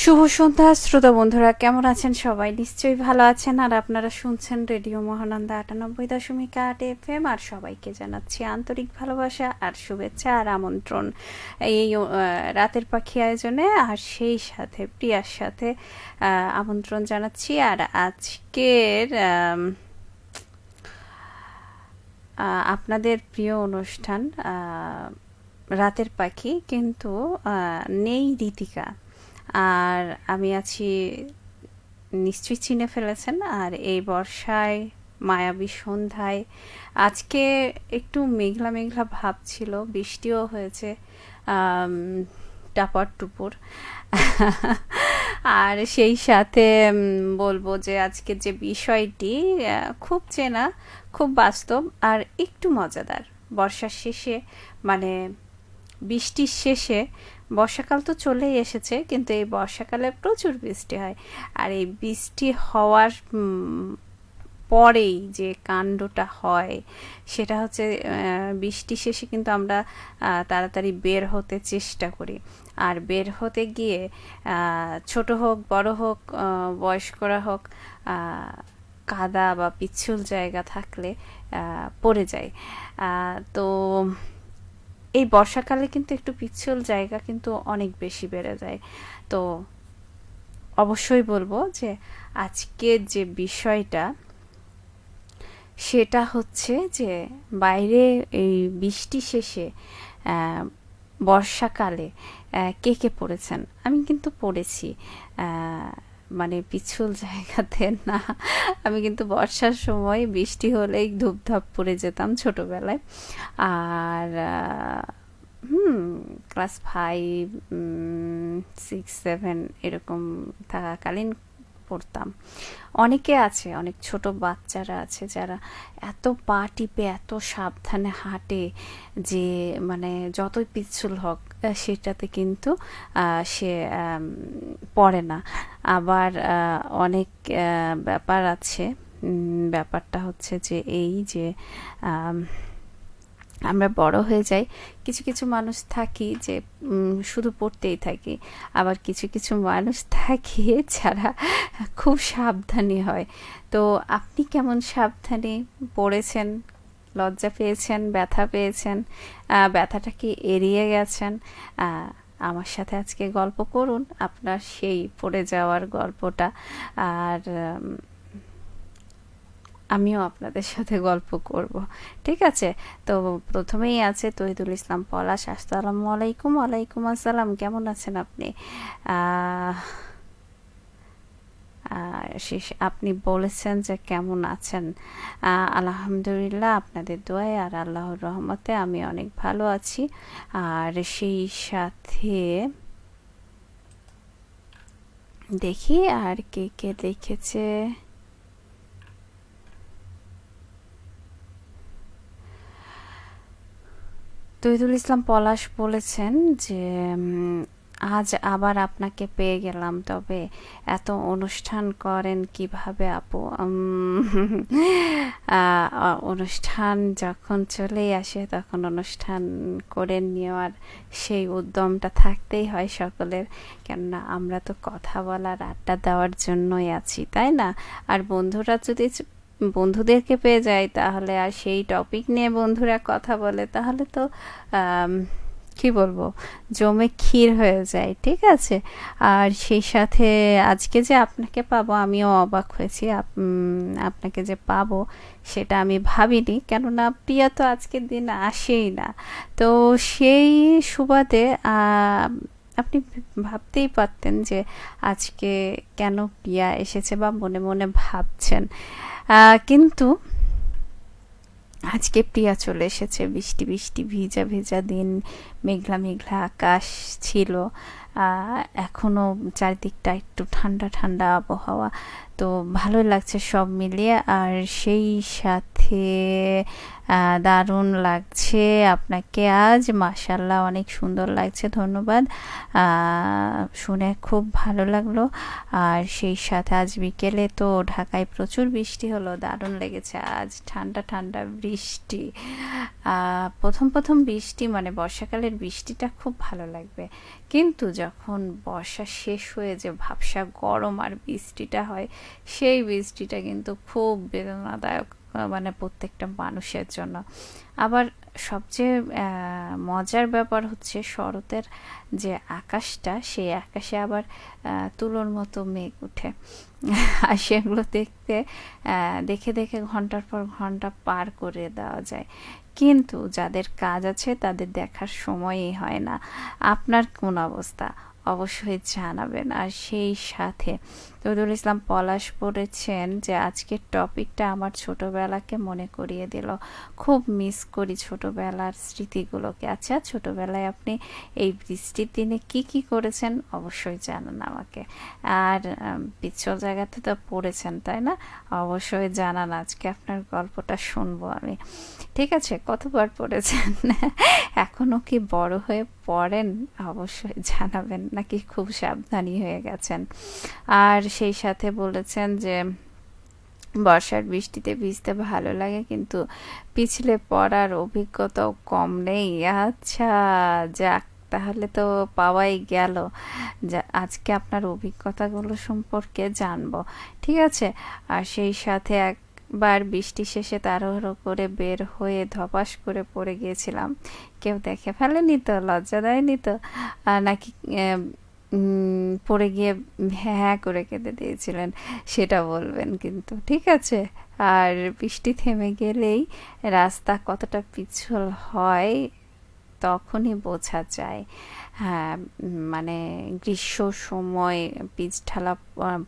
শুভ সন্ধ্যা শ্রোতা বন্ধুরা, কেমন আছেন সবাই? নিশ্চয়ই ভালো আছেন। আর আপনারা শুনছেন রেডিও মহানন্দা ৯৮.৮ FM। আর সবাইকে জানাচ্ছি আন্তরিক ভালোবাসা আর শুভেচ্ছা আর আমন্ত্রণ এই রাতের পাখি আয়োজনে। আর সেই সাথে প্রিয়ার সাথে আমন্ত্রণ জানাচ্ছি। আর আজকের আপনাদের প্রিয় অনুষ্ঠান রাতের পাখি, কিন্তু নেই রীতিকা। আর আমি আছি, নিশ্চয়ই চিনে ফেলেছেন। আর এই বর্ষায়, মায়াবী সন্ধ্যায়, আজকে একটু মেঘলা মেঘলা ভাব ছিল, বৃষ্টিও হয়েছে টাপার টুপুর। আর সেই সাথে বলবো যে আজকে যে বিষয়টি খুব চেনা, খুব বাস্তব আর একটু মজাদার। বর্ষার শেষে, মানে বৃষ্টির শেষে, বর্ষাকাল তো চলেই এসেছে, কিন্তু এই বর্ষাকালে প্রচুর বৃষ্টি হয়। আর এই বৃষ্টি হওয়ার পরেই যে কাণ্ডটা হয় সেটা হচ্ছে বৃষ্টি শেষে কিন্তু আমরা তাড়াতাড়ি বের হতে চেষ্টা করি। আর বের হতে গিয়ে ছোট হোক, বড় হোক, বয়স্করা হোক, কাদা বা পিচ্ছিল জায়গা থাকলে পড়ে যায়। তো এই বর্ষাকালে কিন্তু একটু পিচ্ছিল জায়গা কিন্তু অনেক বেশি বেড়ে যায়। তো অবশ্যই বলবো যে আজকের যে বিষয়টা সেটা হচ্ছে যে বাইরে এই বৃষ্টি শেষে বর্ষাকালে কে কে পড়েছেন। আমি কিন্তু পড়েছি, মানে পিছল জায়গাতে না। আমি কিন্তু বর্ষার সময় বৃষ্টি হলেই ধূপধাপ পড়ে যেতাম ছোটবেলায়। আর ক্লাস 5, 6, 7 এরকম থাকাকালীন পড়তাম। অনেকে আছে, অনেক ছোট বাচ্চারা আছে যারা এত পা টিপে এত সাবধানে হাঁটে যে মানে যতই পিচ্ছিল হোক সেটাতে কিন্তু সে পড়ে না। আবার অনেক ব্যাপার আছে। ব্যাপারটা হচ্ছে যে এই যে আমরা বড় হয়ে যাই, কিছু কিছু মানুষ থাকি যে শুধু পড়তেই থাকি। আবার কিছু কিছু মানুষ থাকি যারা খুব সাবধানী হয়। তো আপনি কেমন সাবধানে পড়েছেন? লজ্জা পেয়েছেন, ব্যথা পেয়েছেন, ব্যথাটা কি এড়িয়ে গেছেন? আমার সাথে আজকে গল্প করুন আপনার সেই পড়ে যাওয়ার গল্পটা। আর আমিও আপনাদের সাথে গল্প করব, ঠিক আছে? তো প্রথমেই আছে তহিদুল ইসলাম পলাশ। আসসালামু আলাইকুম। ওয়ালাইকুম আসসালাম। কেমন আছেন আপনি? আপনি বলেছেন যে কেমন আছেন। আলহামদুলিল্লাহ, আপনাদের দোয়ায় আর আল্লাহর রহমতে আমি অনেক ভালো আছি। আর সেই সাথে দেখি আর কে কে দেখেছে। তহিদুল ইসলাম পলাশ বলেছেন যে আজ আবার আপনাকে পেয়ে গেলাম, তবে এত অনুষ্ঠান করেন কিভাবে আপু? অনুষ্ঠান যখন চলেই আসে তখন অনুষ্ঠান করে নেওয়ার সেই উদ্যমটা থাকতেই হয় সকলের। কেননা আমরা তো কথা বলার, আড্ডা দেওয়ার জন্যই আছি, তাই না? আর বন্ধুরা যদি বন্ধুদেরকে পেয়ে যায় তাহলে আর সেই টপিক নিয়ে বন্ধুরা কথা বলে তাহলে তো কি বলবো, জমে ক্ষীর হয়ে যায়, ঠিক আছে? আর সেই সাথে আজকে যে আপনাকে পাবো আমিও অবাক হয়েছি। আপনাকে যে পাবো সেটা আমি ভাবিনি, কেননা প্রিয়া তো আজকের দিন আসেই না। তো সেই সুবাদে আপনি ভাবতেই পারতেন যে আজকে কেন প্রিয়া এসেছে, বা মনে মনে ভাবছেন। কিন্তু আজকে প্রিয়া চলে এসেছে। বৃষ্টি বৃষ্টি ভিজা ভিজা দিন, মেঘলা মেঘলা আকাশ ছিল, এখনও চারিদিকটা একটু ঠান্ডা ঠান্ডা আবহাওয়া। তো ভালোই লাগছে সব মিলিয়ে। আর সেই সাথে দারুণ লাগছে আপনাকে আজ, মাশাআল্লাহ অনেক সুন্দর লাগছে, ধন্যবাদ। শুনে খুব ভালো লাগলো। আর সেই সাথে আজ বিকেলে তো ঢাকায় প্রচুর বৃষ্টি হলো, দারুণ লেগেছে আজ, ঠান্ডা ঠান্ডা বৃষ্টি। প্রথম প্রথম বৃষ্টি মানে বর্ষাকালের বৃষ্টিটা খুব ভালো লাগবে, কিন্তু যখন বর্ষা শেষ হয়ে যে ভাবসা গরম আর বৃষ্টিটা হয়, সেই বৃষ্টিটা কিন্তু খুব বেদনাদায়ক, মানে প্রত্যেকটা মানুষের জন্য। আবার সবচেয়ে মজার ব্যাপার হচ্ছে শরতের যে আকাশটা, সেই আকাশে আবার তুলোর মতো মেঘ উঠে আর সেগুলো দেখতে দেখে দেখে ঘন্টার পর ঘন্টা পার করে দেওয়া যায়, কিন্তু যাদের কাজ আছে তাদের দেখার সময়ই হয় না। আপনার কোন অবস্থা অবশ্যই জানাবেন। আর সেই সাথে তৈদুল ইসলাম পলাশ পড়েছেন যে আজকের টপিকটা আমার ছোটবেলাকে মনে করিয়ে দিল, খুব মিস করি ছোটবেলার স্মৃতিগুলোকে। আচ্ছা, ছোটবেলায় আপনি এই বৃষ্টির দিনে কি কি করেছেন অবশ্যই জানান আমাকে। আর পিছল জায়গাতে তো পড়েছেন তাই না, অবশ্যই জানান, আজকে আপনার গল্পটা শুনবো আমি। ঠিক আছে, কতবার পড়েছেন এখনো কি বড় হয়ে পড়েন অবশ্যই জানাবেন, নাকি খুব সাবধানী হয়ে গেছেন। আর সেই সাথে বলেছেন যে বর্ষার বৃষ্টিতে ভিজতে ভালো লাগে, কিন্তু পিছলে পড়ার অভিজ্ঞতাও কম নেই। আচ্ছা, যাক, তাহলে তো পাওয়াই গেল, যা আজকে আপনার অভিজ্ঞতাগুলো সম্পর্কে জানবো। ঠিক আছে। আর সেই সাথে একবার বৃষ্টি শেষে তাড়াহুড়ো করে বের হয়ে ধপাস করে পড়ে গিয়েছিলাম, কেউ দেখে ফেলেনি তো, লজ্জা দেয়নি তো, নাকি পড়ে গিয়ে হ্যাঁ হ্যাঁ করে কেঁদে দিয়েছিলেন সেটা বলবেন কিন্তু, ঠিক আছে। আর বৃষ্টি থেমে গেলেই রাস্তা কতটা পিছল হয় তখনই বোঝা যায়। হ্যাঁ, মানে গ্রীষ্ম সময় পিচ ঢালা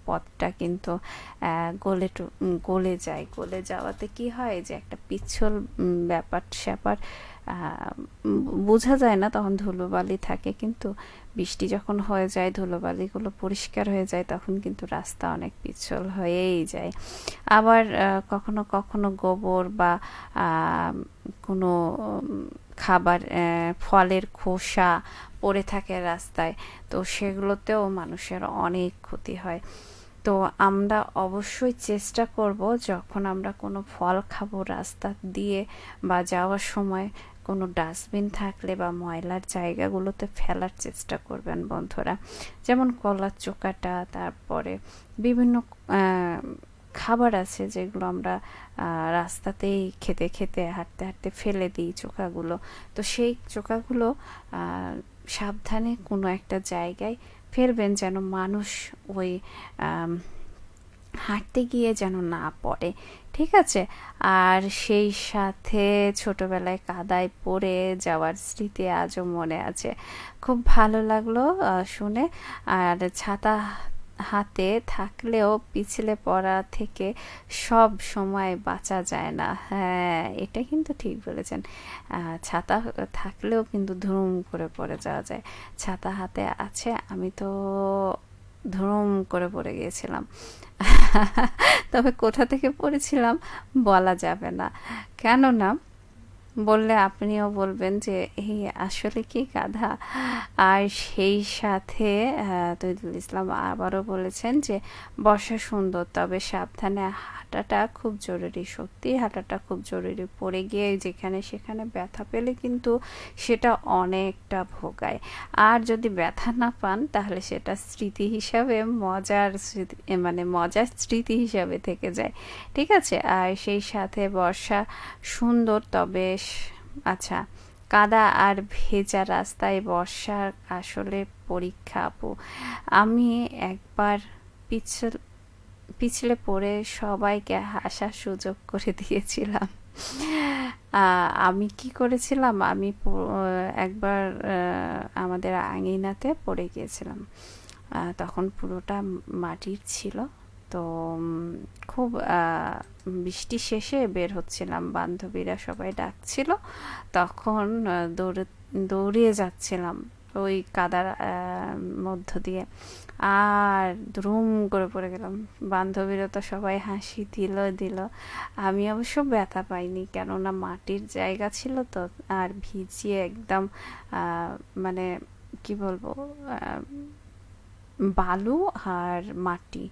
পথটা কিন্তু গলে যায়, গলে যাওয়াতে কি হয় যে একটা পিছল ব্যাপার স্যাপার বোঝা যায় না, তখন ধুলোবালি থাকে, কিন্তু বৃষ্টি যখন হয়ে যায় ধুলোবালিগুলো পরিষ্কার হয়ে যায় তখন কিন্তু রাস্তা অনেক পিছল হয়েই যায়। আবার কখনো কখনো গোবর বা কোনো খাবার ফলের খোসা পড়ে থাকে রাস্তায়, তো সেগুলোতেও মানুষের অনেক ক্ষতি হয়। তো আমরা অবশ্যই চেষ্টা করব যখন আমরা কোনো ফল খাবো রাস্তা দিয়ে বা যাওয়ার সময় কোনো ডাস্টবিন থাকলে বা ময়লার জায়গাগুলোতে ফেলার চেষ্টা করবেন বন্ধুরা। যেমন কলার চোকাটা, তারপরে বিভিন্ন খাবার আছে যেগুলো আমরা রাস্তাতেই খেতে খেতে হাঁটতে হাঁটতে ফেলে দিই চোকাগুলো, তো সেই চোকাগুলো সাবধানে কোনো একটা জায়গায় ফেলবেন যেন মানুষ ওই হাঁটতে গিয়ে যেন না পড়ে, ঠিক আছে। আর সেই সাথে ছোটবেলায় কাদায় পড়ে যাওয়ার স্মৃতি আজও মনে আছে, খুব ভালো লাগলো শুনে। আর ছাতা হাতে থাকলেও পিছলে পড়া থেকে সব সময় বাঁচা যায় না, হ্যাঁ এটা কিন্তু ঠিক বলেছেন। ছাতা থাকলেও কিন্তু ধুম করে পড়ে যাওয়া যায়। ছাতা হাতে আছে, আমি তো ধুম করে পড়ে গিয়েছিলাম তবে কোথা থেকে পড়েছিলাম বলা যাবে না, কেননা বললে আপনিও বলবেন যে এই আসলে কি গাধা। আর সেই সাথে তৈদুল ইসলাম আবারও বলেছেন যে বর্ষা সুন্দর, তবে সাবধানে হাঁটাটা খুব জরুরি, সত্যি হাঁটাটা খুব জরুরি, পড়ে গিয়ে যেখানে সেখানে ব্যথা পেলে কিন্তু সেটা অনেকটা ভোগায়। আর যদি ব্যথা না পান তাহলে সেটা স্মৃতি হিসাবে মজার স্মৃতি, মানে মজার স্মৃতি হিসাবে থেকে যায়, ঠিক আছে। আর সেই সাথে বর্ষা সুন্দর, তবে আচ্ছা, কাদা আর ভেজা রাস্তায় বর্ষার আসলে পরীক্ষা আপু। আমি একবার পিছলে পড়ে সবাইকে হাসার সুযোগ করে দিয়েছিলাম। আমি কি করেছিলাম, আমি একবার আমাদের আঙিনাতে পড়ে গিয়েছিলাম, তখন পুরোটা মাটির ছিল, তো খুব বৃষ্টি শেষে বের হচ্ছিলাম, বান্ধবীরা সবাই ডাকছিল, তখন দৌড়িয়ে যাচ্ছিলাম ওই কাদার মধ্য দিয়ে, আর দ্রুম করে পড়ে গেলাম। বান্ধবীরা তো সবাই হাসি দিল। আমি অবশ্য ব্যথা পাইনি, কেননা মাটির জায়গা ছিল তো, আর ভিজিয়ে একদম মানে কি বলবো, বালু আর মাটি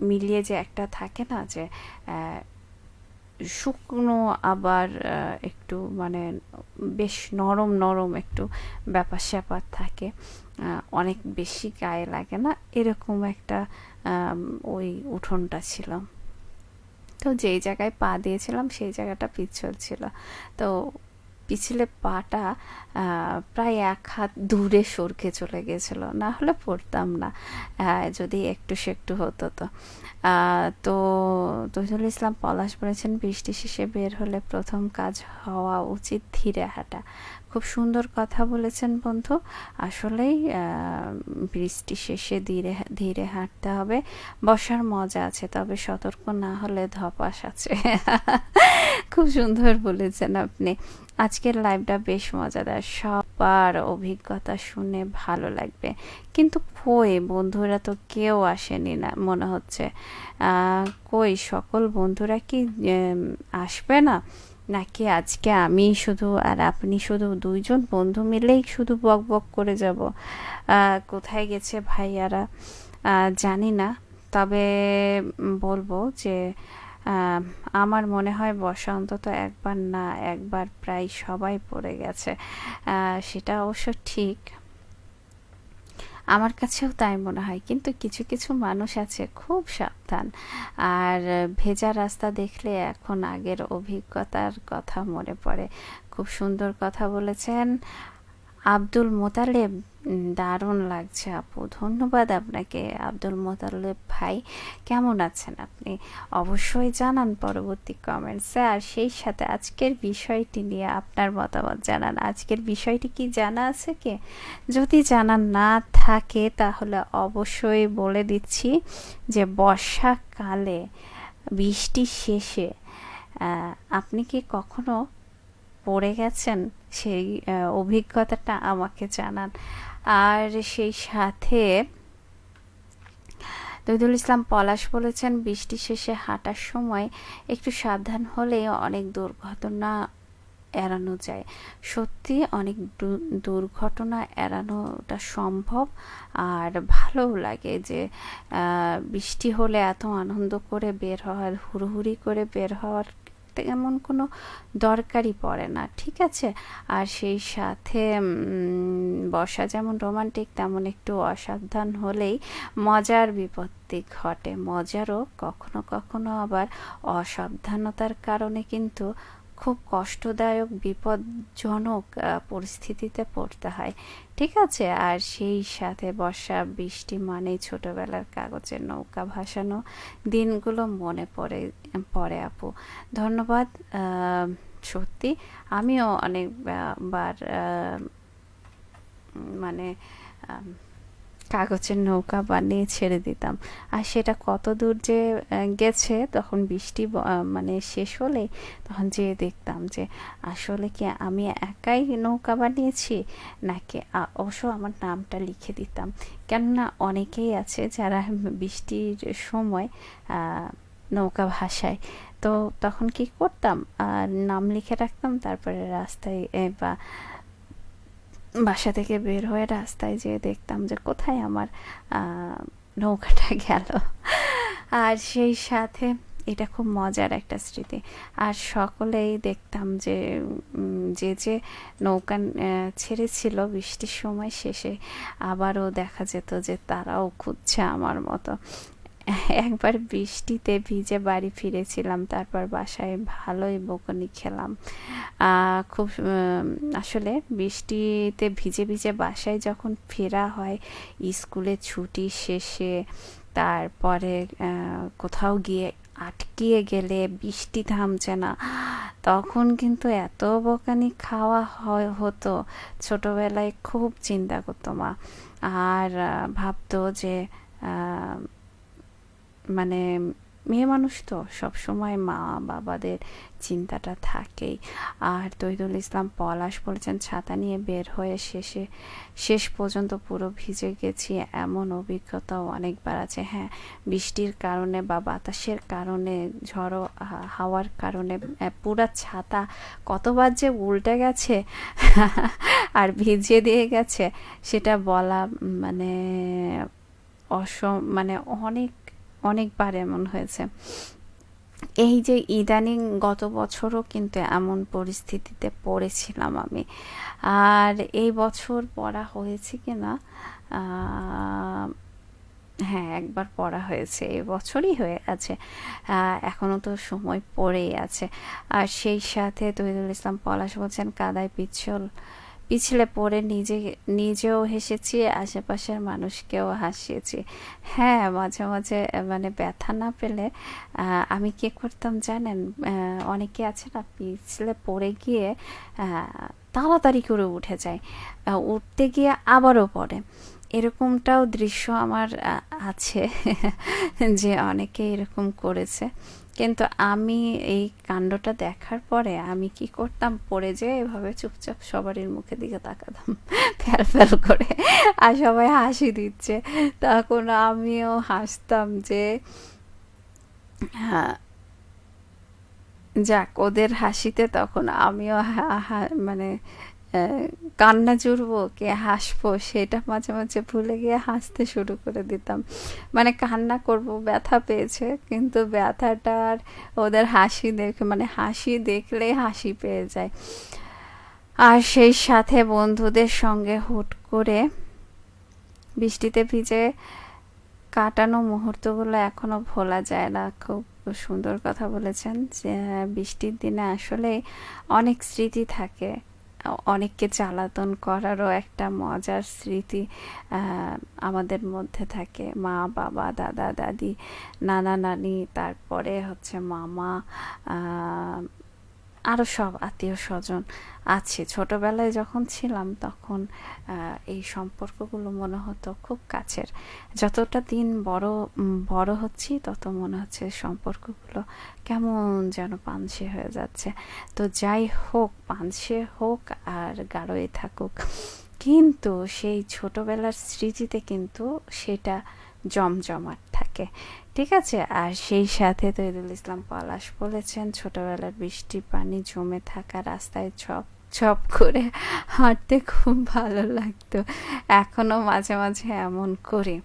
মিলিয়ে যে একটা থাকে না, যে শুকনো আবার একটু মানে বেশ নরম নরম একটু ব্যাপার স্যাপার থাকে, অনেক বেশি গায়ে লাগে না, এরকম একটা ওই উঠোনটা ছিল। তো যেই জায়গায় পা দিয়েছিলাম সেই জায়গাটা পিছল ছিল, তো পিছলে পাটা প্রায় 1 হাত দূরে সরকে চলে গেছিল, না হলে পড়তাম না, যদি একটু সেকটু হতো। তো তো তহিদুল ইসলাম পলাশ বলেছেন, বৃষ্টি শেষে বের হলে প্রথম কাজ হওয়া উচিত ধীরে হাঁটা। খুব সুন্দর কথা বলেছেন বন্ধু। আসলেই বৃষ্টি শেষে ধীরে ধীরে হাঁটতে হবে। বসার মজা আছে, তবে সতর্ক না হলে ধপাস আছে। খুব সুন্দর বলেছেন আপনি। আজকের লাইভটা বেশ মজাদার, সবার অভিজ্ঞতা শুনে ভালো লাগবে। কিন্তু কই বন্ধুরা তো কেউ আসেনি না মনে হচ্ছে। কই সকল বন্ধুরা কি আসবে না, নাকি আজকে আমি শুধু আর আপনি শুধু 2জন বন্ধু মিলেই শুধু বক বক করে যাব? কোথায় গেছে ভাইয়ারা জানি না, তবে বলবো যে আমার মনে হয় বর্ষা অন্তত একবার না একবার প্রায় সবাই পড়ে গেছে। সেটা অবশ্য ঠিক, আমার কাছেও তাই মনে হয়। কিন্তু কিছু কিছু মানুষ আছে খুব সাবধান, আর ভেজা রাস্তা দেখলে এখন আগের অভিজ্ঞতার কথা মনে পড়ে। খুব সুন্দর কথা বলেছেন আব্দুল মোতালেব। দারুণ লাগছে আপু, ধন্যবাদ আপনাকে আব্দুল মোতালেব ভাই। কেমন আছেন আপনি অবশ্যই জানান পরবর্তী কমেন্টসে, আর সেই সাথে আজকের বিষয়টি নিয়ে আপনার মতামত জানান। আজকের বিষয়টি কি জানা আছে কি? যদি জানা না থাকে তাহলে অবশ্যই বলে দিচ্ছি যে বর্ষাকালে বৃষ্টি শেষে আপনি কি কখনো পড়ে গেছেন? সেই অভিজ্ঞতাটা আমাকে জানান। আর সেই সাথে তহিদুল ইসলাম পলাশ বলেছেন, বৃষ্টি শেষে হাঁটার সময় একটু সাবধান হলে অনেক দুর্ঘটনা এড়ানো যায়। সত্যি অনেক দুর্ঘটনা এড়ানোটা সম্ভব, আর ভালোও লাগে যে বৃষ্টি হলে এত আনন্দ করে বের হওয়ার, হুড়োহুড়ি করে বের হওয়ার তেমন কোনো দরকারই পড়ে না, ঠিক আছে। আর সেই সাথে বর্ষা যেমন রোমান্টিক, তেমন একটু অসাবধান হলেই মজার বিপত্তি ঘটে। মজারও কখনো কখনো আবার অসাবধানতার কারণে কিন্তু খুব কষ্টদায়ক বিপজ্জনক পরিস্থিতিতে পড়তে হয়, ঠিক আছে। আর সেই সাথে বর্ষা বৃষ্টি মানেই ছোটবেলার কাগজের নৌকা ভাসানো দিনগুলো মনে পড়ে আপু। ধন্যবাদ। সত্যি আমিও অনেকবার মানে কাগজের নৌকা বানিয়ে ছেড়ে দিতাম, আর সেটা কত দূর যে গেছে, তখন বৃষ্টি মানে শেষ হলে তখন যেয়ে দেখতাম যে আসলে কি আমি একাই নৌকা বানিয়েছি, নাকি অবশ্য আমার নামটা লিখে দিতাম, কেননা অনেকেই আছে যারা বৃষ্টির সময় নৌকা ভাসায়। তো তখন কি করতাম, নাম লিখে রাখতাম, তারপরে রাস্তায় বা বাসা থেকে বের হয়ে রাস্তায় যেয়ে দেখতাম যে কোথায় আমার নৌকাটা গেল। আর সেই সাথে এটা খুব মজার একটা স্মৃতি। আর সকলেই দেখতাম যে যে নৌকা ছেড়েছিল বৃষ্টির সময়, শেষে আবারও দেখা যেত যে তারাও খুঁজছে আমার মতো। একবার বৃষ্টিতে ভিজে বাড়ি ফিরেছিলাম, তারপর বাসায় ভালোই বকুনি খেলাম। খুব আসলে বৃষ্টিতে ভিজে ভিজে বাসায় যখন ফেরা হয় স্কুলে ছুটি শেষে, তারপরে কোথাও গিয়ে আটকিয়ে গেলে বৃষ্টি থামছে না, তখন কিন্তু এত বকানি খাওয়া হতো। ছোটবেলায় খুব চিন্তা করতো মা, আর ভাবতো যে মানে মেয়ে মানুষ তো সবসময় মা বাবাদের চিন্তাটা থাকেই। আর তহিদুল ইসলাম পলাশ বলেছেন, ছাতা নিয়ে বের হয়ে শেষ পর্যন্ত পুরো ভিজে গেছি, এমন অভিজ্ঞতাও অনেকবার আছে। হ্যাঁ, বৃষ্টির কারণে বা বাতাসের কারণে, ঝড়ো হাওয়ার কারণে পুরা ছাতা কতবার যে উল্টে গেছে আর ভিজিয়ে দিয়ে গেছে সেটা বলা মানে মানে অনেকবার এমন হয়েছে। এই যে ইদানিং গত বছরও কিন্তু এমন পরিস্থিতিতে পড়েছিলাম আমি। আর এই বছর পড়া হয়েছে কিনা, হ্যাঁ একবার পড়া হয়েছে, এই বছরই হয়ে আছে, এখনও তো সময় পড়েই আছে। আর সেই সাথে তহিদুল ইসলাম পলাশ বলছেন, কাদায় পিছলে পড়ে নিজেও হেসেছি, আশেপাশের মানুষকেও হাসিয়েছি। হ্যাঁ, মাঝে মাঝে মানে ব্যথা না পেলে আমি কি করতাম জানেন, অনেকে আছে না পিছলে পড়ে গিয়ে তাড়াতাড়ি করে উঠে যায়, উঠতে গিয়ে আবারও পড়ে, এরকমটাও দৃশ্য আমার আছে যে অনেকে এরকম করেছে। কিন্তু আমি এই কাণ্ডটা দেখার পরে আমি কি করতাম, পড়ে যেয়ে এভাবে চুপচাপ সবারই মুখের দিকে তাকাতাম ফ্যাল ফ্যাল করে, আর সবাই হাসি দিচ্ছে, তখন আমিও হাসতাম যে হ্যাঁ, যাক ওদের হাসিতে তখন আমিও মানে কান্না জুড়বো কি হাসবো সেটা মাঝে মাঝে ভুলে গিয়ে হাসতে শুরু করে দিতাম। মানে কান্না করব, ব্যথা পেয়েছে, কিন্তু ব্যথাটার ওদের হাসি দেখে মানে হাসি দেখলেই হাসি পেয়ে যায়। আর সেই সাথে বন্ধুদের সঙ্গে হুট করে বৃষ্টিতে ভিজে কাটানো মুহূর্তগুলো এখনো ভোলা যায় না। খুব সুন্দর কথা বলেছেন যে বৃষ্টির দিনে আসলে অনেক স্মৃতি থাকে, অনেককে জ্বালাতন করারও একটা মজার স্মৃতি আমাদের মধ্যে থাকে। মা বাবা দাদা দাদি নানা নানি, তারপরে হচ্ছে মামা, আরও সব আত্মীয় স্বজন আছে। ছোটবেলায় যখন ছিলাম তখন এই সম্পর্কগুলো মনে হতো খুব কাছের। যতটা দিন বড় হচ্ছি তত মনে হচ্ছে সম্পর্কগুলো কেমন যেন পানসে হয়ে যাচ্ছে। তো যাই হোক, পানসে হোক আর গাঢ়ই থাকুক, কিন্তু সেই ছোটবেলার স্মৃতিতে কিন্তু সেটা জমজমাট থাকে। ঠিক আছে। আর সেই সাথে তহিদুল ইসলাম পলাশ বলেছেন, ছোটবেলার বৃষ্টির পানি জমে থাকা রাস্তায় ছপ ছপ করে হাঁটতে খুব ভালো লাগতো, এখনো মাঝে মাঝে এমন করি।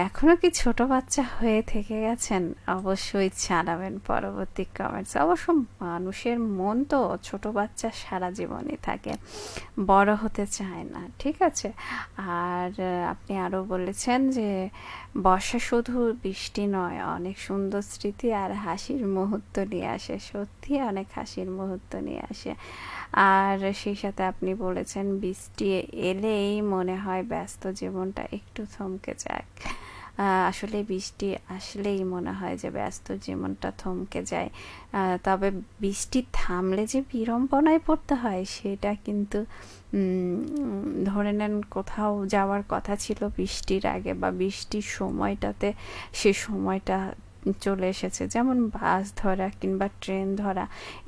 এখনো কি ছোট বাচ্চা হয়ে থেকে গেছেন? অবশ্যই জানাবেন পরবর্তী কমেন্টস। অবশ্য মানুষের মন তো ছোট বাচ্চা সারা জীবনই থাকে, বড় হতে চায় না। ঠিক আছে। আর আপনি আরও বলেছেন যে বর্ষা শুধু বৃষ্টি নয়, অনেক সুন্দর স্মৃতি আর হাসির মুহূর্ত নিয়ে আসে, সত্যি অনেক হাসির মুহূর্ত নিয়ে আসে। আর সেই সাথে আপনি বলেছেন, বৃষ্টি এলেই মনে হয় ব্যস্ত জীবনটা একটু থমকে যাক। আসলে বৃষ্টি আসলেই মনে হয় যে ব্যস্ত জীবনটা থমকে যায়। তবে বৃষ্টি থামলে যে বিড়ম্বনায় পড়তে হয় সেটা কিন্তু ধরে নেন কোথাও যাওয়ার কথা ছিল বৃষ্টির আগে বা বৃষ্টির সময়টাতে, সে সময়টা চলে এসেছে, যেমন বাস ধরা কিংবা ট্রেন ধরা,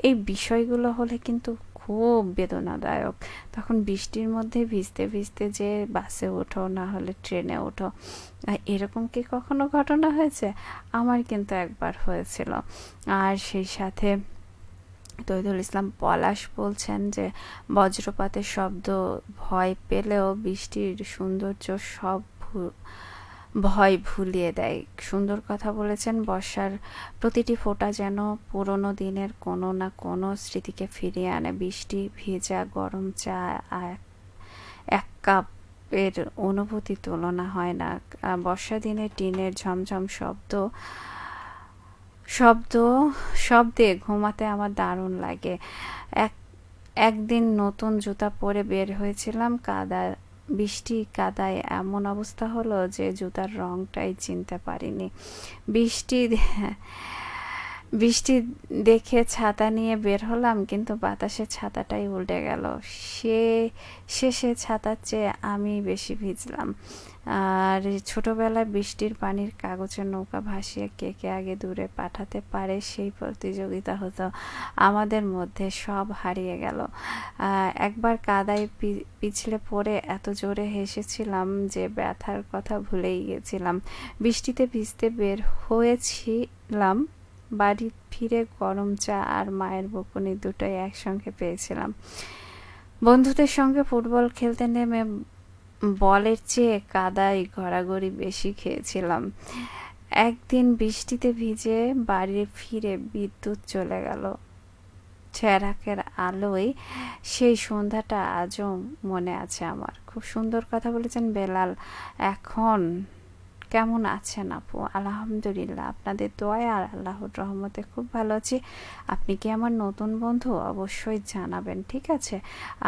এই বিষয়গুলো হলে কিন্তু খুব বেদনাদায়ক। তখন বৃষ্টির মধ্যে ভিজতে ভিজতে যে বাসে ওঠো না হলে ট্রেনে ওঠো, এরকম কি কখনো ঘটনা হয়েছে? আমার কিন্তু একবার হয়েছিল। আর সেই সাথে তহিদুল ইসলাম পলাশ বলছেন যে বজ্রপাতের শব্দ ভয় পেলেও বৃষ্টির সৌন্দর্য সব ভয় ভুলিয়ে দেয়। সুন্দর কথা বলেছেন। বর্ষার প্রতিটি ফোঁটা যেন পুরনো দিনের কোনো না কোনো স্মৃতিকে ফিরিয়ে আনে। বৃষ্টি ভেজা গরম চা এক কাপের অনুভূতি তুলনা হয় না। বর্ষা দিনে টিনের ঝমঝম শব্দ শব্দে ঘুমাতে আমার দারুণ লাগে। এক একদিন নতুন জুতা পরে বের হয়েছিলাম, বৃষ্টি কাদায় এমন অবস্থা হলো যে জুতার রংটাই চিনতে পারিনি। বৃষ্টি বৃষ্টি দেখে ছাতা নিয়ে বের হলাম, কিন্তু বাতাসে ছাতাটাই উল্টে গেল। সে শেষে ছাতার চেয়ে আমি বেশি ভিজলাম। আর ছোটবেলায় বৃষ্টির পানির কাগজের নৌকা ভাসিয়ে কে কে আগে দূরে পাঠাতে পারে সেই প্রতিযোগিতা হতো আমাদের মধ্যে। সব হারিয়ে গেল। একবার কাদায় পিছলে পড়ে এত জোরে হেসেছিলাম যে ব্যথার কথা ভুলেই গেছিলাম। বৃষ্টিতে ভিজতে বের হয়েছিলাম, বাড়ি ফিরে গরম চা আর মায়ের বকুনি দুটোই একসঙ্গে পেয়েছিলাম। বন্ধুদের সঙ্গে ফুটবল খেলতে নেমে বলের চেয়ে কাদায় গড়াগড়ি বেশি খেয়েছিলাম। একদিন বৃষ্টিতে ভিজে বাড়ি ফিরে বিদ্যুৎ চলে গেল। চেরাকের আলোয় সেই সন্ধ্যাটা আজও মনে আছে আমার। খুব সুন্দর কথা বলেছেন বেলাল। এখন কেমন আছেন আপু? আলহামদুলিল্লাহ, আপনাদের দোয়ায় আর আল্লাহর রহমতে খুব ভালো আছি। আপনি কি আমার নতুন বন্ধু? অবশ্যই জানাবেন, ঠিক আছে?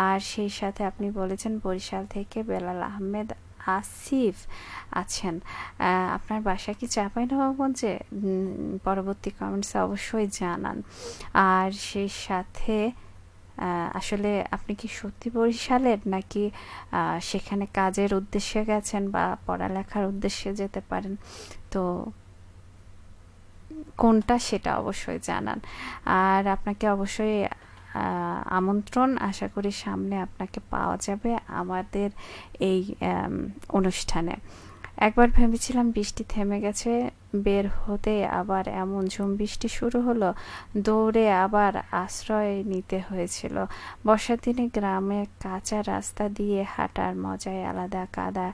আর সেই সাথে আপনি বলেছেন বরিশাল থেকে বেলাল আহমেদ আসিফ আছেন। আপনার বাসা কি চাঁপাইনবাবগঞ্জে? পরবর্তী কমেন্টসে অবশ্যই জানান। আর সেই সাথে আসলে আপনি কি সত্যি বরিশালের, নাকি সেখানে কাজের উদ্দেশ্যে গেছেন বা পড়ালেখার উদ্দেশ্যে যেতে পারেন? তো কোনটা সেটা অবশ্যই জানান। আর আপনাকে অবশ্যই আমন্ত্রণ, আশা করি সামনে আপনাকে পাওয়া যাবে আমাদের এই অনুষ্ঠানে। একবার ভেবেছিলাম বৃষ্টি থেমে গেছে, বের হতে আবার এমন ঝুম বৃষ্টি শুরু হলো, দৌড়ে আবার আশ্রয় নিতে হয়েছিল। বর্ষার দিনে গ্রামে কাঁচা রাস্তা দিয়ে হাঁটার মজাই আলাদা। কাদা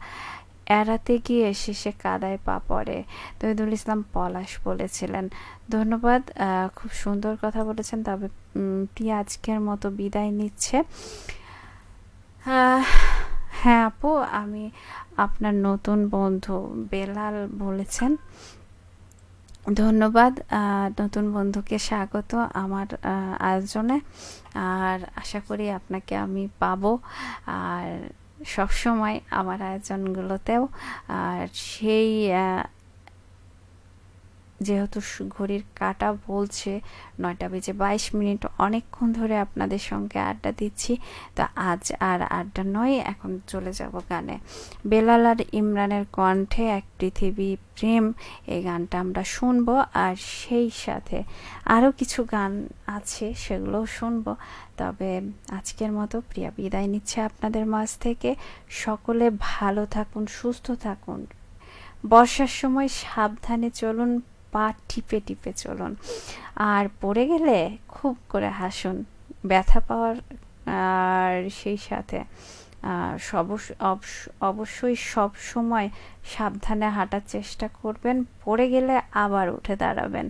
এড়াতে গিয়ে শেষে কাদায় পা পড়ে। তহিদুল ইসলাম পলাশ বলেছিলেন। ধন্যবাদ, খুব সুন্দর কথা বলেছেন। তবে প্রিয়া আজকের মতো বিদায় নিচ্ছে। হ্যাঁ আপু, আমি আপনার নতুন বন্ধু বেলাল বলেছেন। ধন্যবাদ, নতুন বন্ধুকে স্বাগত আমার আয়োজনে। আর আশা করি আপনাকে আমি পাবো আর সব সময় আমার আয়োজনগুলোতেও। আর সেই যেহেতু ঘড়ির কাঁটা বলছে 9:22, অনেকক্ষণ ধরে আপনাদের সঙ্গে আড্ডা দিচ্ছি। তো আজ আর আড্ডা নয়, এখন চলে যাব গানে। বেলাল আর ইমরানের কণ্ঠে এক পৃথিবী প্রেম, এই গানটা আমরা শুনবো। আর সেই সাথে আরও কিছু গান আছে, সেগুলোও শুনবো। তবে আজকের মতো প্রিয়া বিদায় নিচ্ছে আপনাদের মাঝ থেকে। সকলে ভালো থাকুন, সুস্থ থাকুন। বর্ষার সময় সাবধানে চলুন, পা টিপে টিপে চলুন। আর পড়ে গেলে খুব করে হাসুন, ব্যথা পাওয়ার। আর সেই সাথে অবশ্যই সব সময় সাবধানে হাঁটার চেষ্টা করবেন। পড়ে গেলে আবার উঠে দাঁড়াবেন,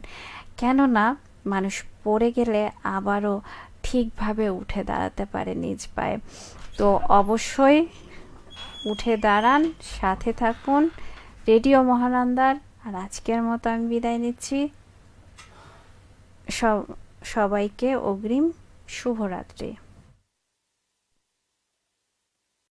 কেননা মানুষ পড়ে গেলে আবারও ঠিকভাবে উঠে দাঁড়াতে পারে নিজ পায়ে। তো অবশ্যই উঠে দাঁড়ান, সাথে থাকুন রেডিও মহানন্দার। আর আজকের মতো আমি বিদায় নিচ্ছি। সবাইকে অগ্রিম শুভরাত্রি।